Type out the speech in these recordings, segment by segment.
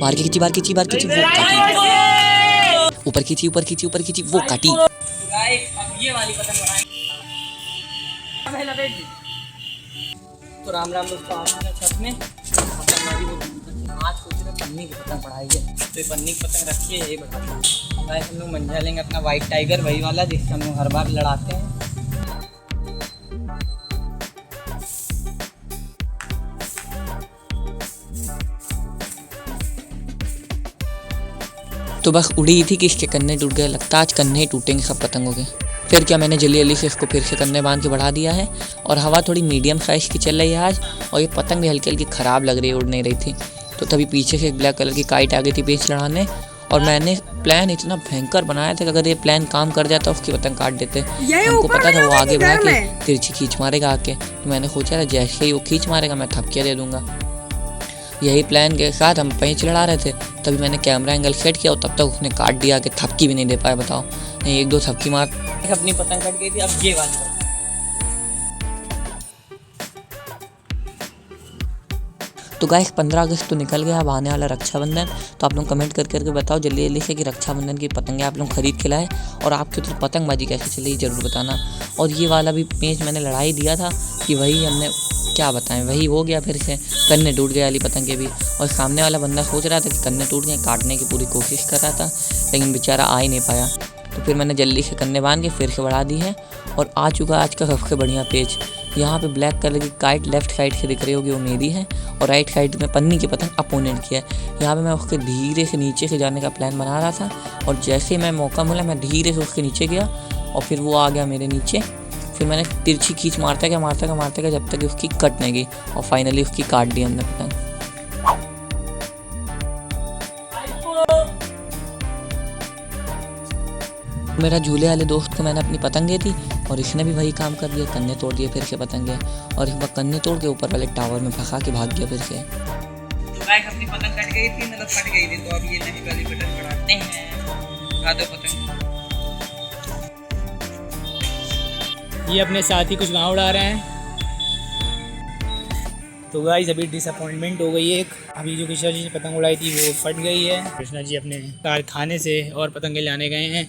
बाहर की खींची, बाहर खींची, बाहर खींची, वो काटी। ऊपर खींची, ऊपर खींची, ऊपर खींची, वो काटी। ये वाली पतंग बनाई। तो राम राम दोस्तों, आज हमारे छत में पतंगबाजी आज सोच रहे पन्नी की पतंग बढ़ाई है। तो ये पन्नी की पतंग रखी है, यही बढ़ाते हैं। हम लोग मंजा लेंगे अपना वाइट टाइगर, वही वाला जिससे हम लोग हर बार लड़ाते हैं। तो बस उड़ी थी कि इसके कन्ने टूट गए। लगता है आज कन्ने ही टूटेंगे सब पतंगों के। फिर क्या, मैंने जल्दी जल्दी से इसको फिर से कन्ने बांध के बढ़ा दिया है। और हवा थोड़ी मीडियम साइज़ की चल रही है आज, और ये पतंग भी हल्की हल्की ख़राब लग रही है, उड़ नहीं रही थी। तो तभी पीछे से एक ब्लैक कलर की काइट आ गई थी पेच लड़ाने, और मैंने प्लान इतना भयंकर बनाया था कि अगर ये प्लान काम कर जाता उसकी पतंग काट देते। हमको पता था वो आगे बढ़ा के तिरछी खींच मारेगा आके, तो मैंने सोचा था जैसे ही वो खींच मारेगा मैं थपकिया दे दूंगा। यही प्लान के साथ हम पेंच लड़ा रहे थे, तभी मैंने कैमरा एंगल सेट किया और तब तक उसने काट दिया कि थपकी भी नहीं दे पाया। बताओ, नहीं एक दो थपकी मार अपनी पतंग कट गई थी। अब ये वाली तो गाइस 15 अगस्त तो निकल गया, अब आने वाला रक्षाबंधन। तो आप लोग कमेंट करके बताओ जल्दी जल्दी से कि रक्षाबंधन की पतंगें आप लोग खरीद के लाए, और आपके उधर पतंगबाजी कैसे चली ज़रूर बताना। और ये वाला भी पेंच मैंने लड़ाई दिया था कि वही हमने क्या बताएं, वही हो गया। फिर से कन्ने टूट गए वाली पतंगे भी, और सामने वाला बंदा सोच रहा था कि कन्ने टूट गए, काटने की पूरी कोशिश कर रहा था, लेकिन बेचारा आ ही नहीं पाया। तो फिर मैंने जल्दी से कन्ने बांध के फिर से बढ़ा दी है, और आ चुका आज का सबसे बढ़िया पेज। यहाँ पे ब्लैक कलर की काइट लेफ्ट साइड से दिख रही होगी, वो मेरी है, और राइट साइड में पन्नी की पतंग अपोनेंट की है। यहाँ पे मैं उसके धीरे से नीचे से जाने का प्लान बना रहा था, और जैसे मैं मौका मिला मैं धीरे से उसके नीचे गया, और फिर वो आ गया मेरे नीचे। फिर मैंने तिरछी खींच मारता गया जब तक उसकी कट नहीं गई, और फाइनली उसकी काट दी हमने पतंग। मेरा झूले वाले दोस्त को मैंने अपनी पतंग दी थी, और इसने भी वही काम कर दिया, कन्ने तोड़ दिए फिर से पतंगे, और एक बार कन्ने तोड़ के ऊपर वाले टावर में फंसा के भाग गया फिर से। तो गाइस अपनी पतंग कट गई थी, मतलब फट गई थी, तो अब ये नई वाली पतंग बढ़ाते हैं। उठा दो पतंग। ये अपने साथी कुछ गाँव उड़ा रहे हैं। तो गाइस अभी डिसअपॉइंटमेंट हो गई है एक। अभी जो कृष्णा जी ने पतंग उड़ाई थी वो फट गई है। कृष्णा जी अपने कारखाने से और पतंगे लाने गए हैं।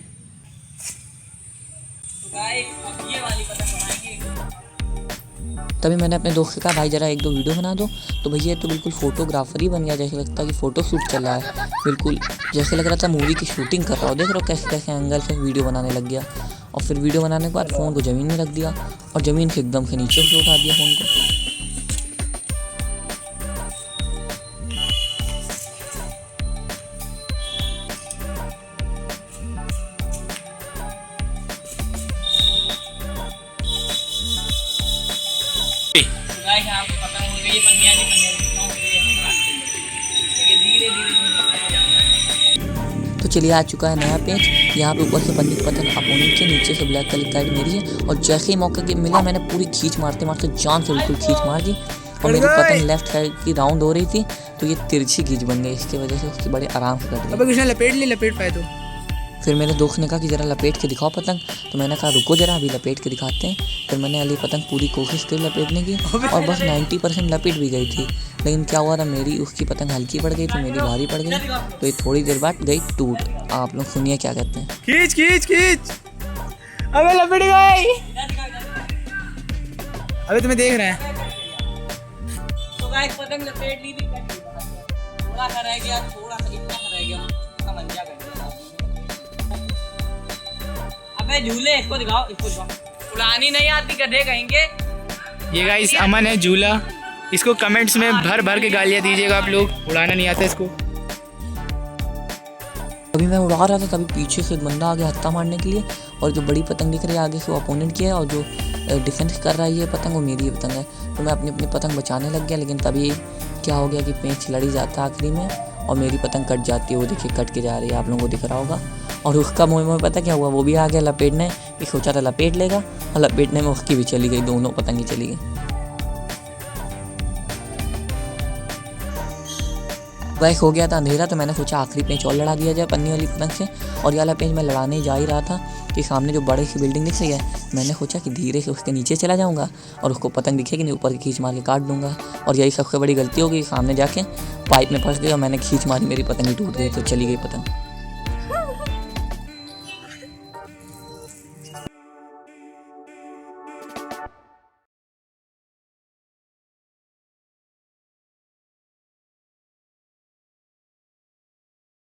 तो गाइस अब ये वाली पतंग बनाएंगे। तभी मैंने अपने दोस्त से कहा भाई जरा एक दो वीडियो बना दो। तो भैया तो बिल्कुल फोटोग्राफर ही बन गया, जैसे लगता है कि फ़ोटो शूट चल रहा है, बिल्कुल जैसे लग रहा था मूवी की शूटिंग कर रहा हो। देख रहा हो कैसे कैसे एंगल से वीडियो बनाने लग गया, और फिर वीडियो बनाने के बाद फ़ोन को ज़मीन में रख दिया, और ज़मीन से एकदम से नीचे से उठा दिया फ़ोन को। गाइस यहाँ पे पतंग उड़ गई है, पन्नियाँ तो चलिए आ चुका है नया पेज। यहाँ पे ऊपर से पन्नी की पतंग अपोनेंट के, नीचे से ब्लैक कलर की काइट मेरी है, और जैसे ही मौके के मिला मैंने पूरी खींच मारते मारते जान से बिल्कुल खींच मार दी, और मेरी पतंग लेफ्ट साइड की राउंड हो रही थी, तो ये तिरछी खींच बन गई। इसकी वजह से उसकी बड़े आराम से कट गई। अबे कृष्णा लपेट पाए तो। फिर मेरे दोस्त ने कहा कि ज़रा लपेट के दिखाओ पतंग, तो मैंने कहा रुको ज़रा अभी लपेट के दिखाते हैं। फिर मैंने अली पतंग पूरी कोशिश की लपेटने की, और बस 90% लपेट भी गई थी, लेकिन क्या हुआ था मेरी उसकी पतंग हल्की पड़ गई थी, मेरी भारी पड़ गई, तो ये थोड़ी देर बाद गई टूट। आप लोग सुनिए क्या कहते हैं। खींच खींच खींच, अबे लपेट गई। अबे तुम्हें देख रहे हैं। तो गाइस पतंग लपेट ली थी, थोड़ा सा रह गया, थोड़ा सा इतना सा रह गया, उसका मंजा कर दिया। अबे झूले इसको दिखाओ, उड़ानी नहीं आती गधे कहेंगे। ये गाइस अमन है झूला, इसको कमेंट्स में भर भर के गालियाँ दीजिएगा आप लोग, उड़ाना नहीं आता इसको। अभी मैं उड़ा रहा था, तभी पीछे से एक बंदा आ गया हत्था मारने के लिए, और जो बड़ी पतंग दिख रही है आगे से वो अपोनेंट की है, और जो डिफेंस कर रहा है ये पतंग वो मेरी पतंग है। तो मैं अपनी अपनी पतंग बचाने लग गया, लेकिन तभी क्या हो गया कि पेंच लड़ी जाता है आखिरी में, और मेरी पतंग कट जाती है। वो देखिए कट के जा रही है, आप लोगों को दिख रहा होगा। और उसका मुँह पता क्या हुआ, वो भी आ गया लपेटने कि सोचा था लपेट लेगा, और लपेटने में उसकी भी चली गई, दोनों पतंगी चली गई। गाइस हो गया था अंधेरा, तो मैंने सोचा आखिरी पेंच और लड़ा दिया जाए पन्नी वाली पतंग से। और ये वाला पेंच मैं लड़ाने जा ही रहा था कि सामने जो बड़ी सी बिल्डिंग दिख रही है, मैंने सोचा कि धीरे से उसके नीचे चला जाऊँगा और उसको पतंग दिखेगी नहीं, ऊपर की खींच मार के काट दूँगा। और यही सबसे बड़ी गलती होगी, सामने जाके पाइप में फंस गई और मैंने खींच मारी, मेरी पतंग ही टूट गई, तो चली गई पतंग।